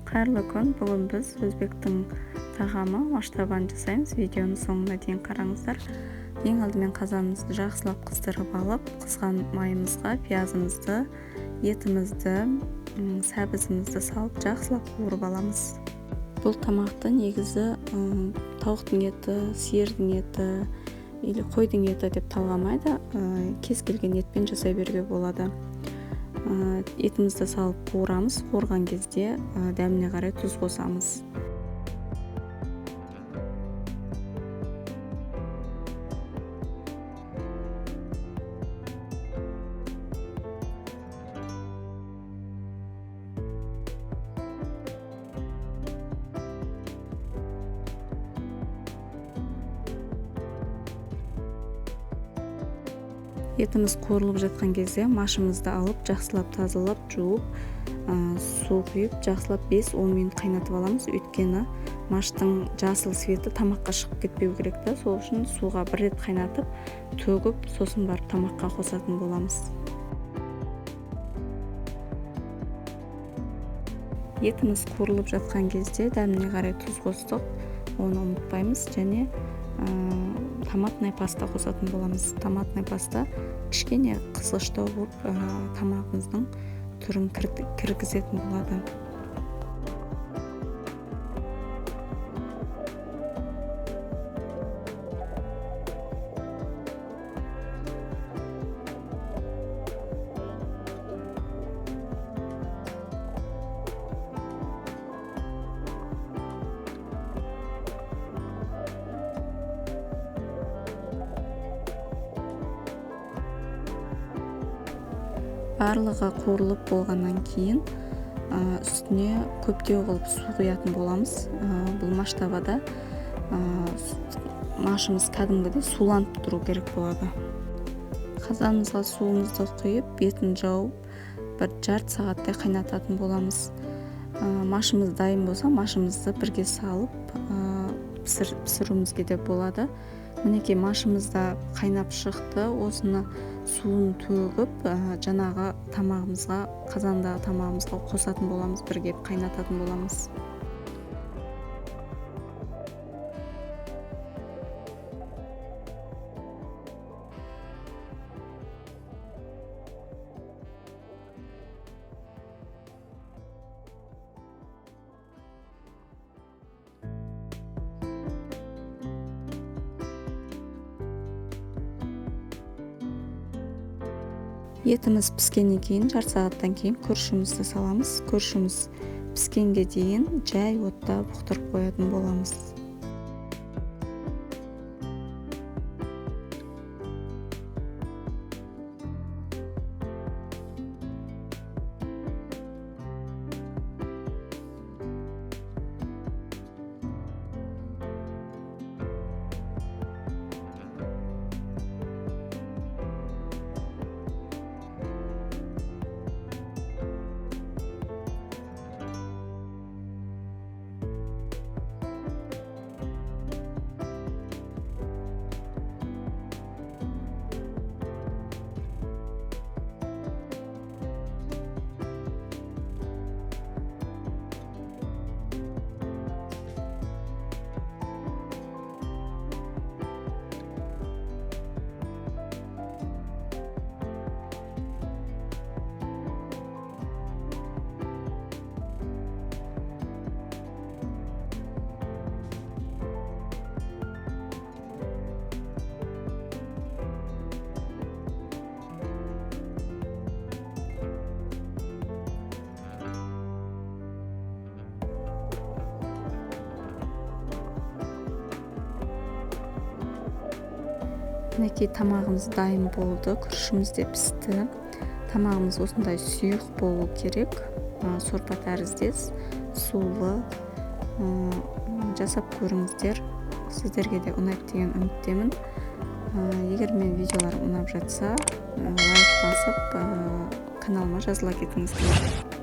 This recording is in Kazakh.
Қайырлы күн. Бүгін біз өзбектің тағамы маштабаны жасаймыз. Видеоны соңына дейін қараңыздар. Ең алдымен қазанымызды жақсылап қыздырып алып, қызған майымызға пиязымызды, етімізді, сәбізімізді салып жақсылап қуырып аламыз. Бұл тамақты негізі тауықтың еті, сиырдың еті или қойдың еті деп талғамайды. Кез келген етпен жасай беруге болады. Етімізді салып қуырамыз. Қуырған кезде дәміне қарай тұз қосамыз. Етіміз қуырылып жатқан кезде машымызды алып, жақсылап тазалап, жуып, су құйып, жақсылап 5-10 минут қайнатып аламыз. Өйткені маштың жасыл светі тамаққа шығып кетпеу керек та, сол үшін суға бір рет қайнатып, төгіп, сосын барып тамаққа қосатын боламыз. Етіміз қуырылып жатқан кезде дәміне қарай тұз қостық, оны ұмытпаймыз, және томатный паста қосатын боламыз. Томатный паста кішкене қызғыштау болып тамағымыздың түрін кіргізетін болады. Барлығы қуырылып болғаннан кейін үстіне көптеу қылып су құятын боламыз. Бұл маштабада машымыз кәдімгідей суланып тұру керек болады. Қазанымызға суымызды құйып, бетін жауып, бір жарты сағаттай қайнататын боламыз. Машымыз дайын болса, машымызды бірге салып пісіруімізге де болады. Мінекей машымыз да қайнап шықты. Осыны суын төгіп, жаңағы тамағымызға, қазандағы тамағымызға қосатын боламыз, бірге қайнататын боламыз. Етіміз піскеннен кейін, жарты сағаттан кейін күрішімізді саламыз. Күрішіміз піскенге дейін жай отта бұқтырып қоятын боламыз. Мінекей тамағымыз дайын болды, күрішіміз де пісті. Тамағымыз осындай сұйық болу керек, сорпа тәріздес, сулы. Жасап көріңіздер, сіздерге де ұнайды деген үміттемін. Егер мен видеоларым ұнап жатса, лайк басып, каналыма жазыла кетіңіздер.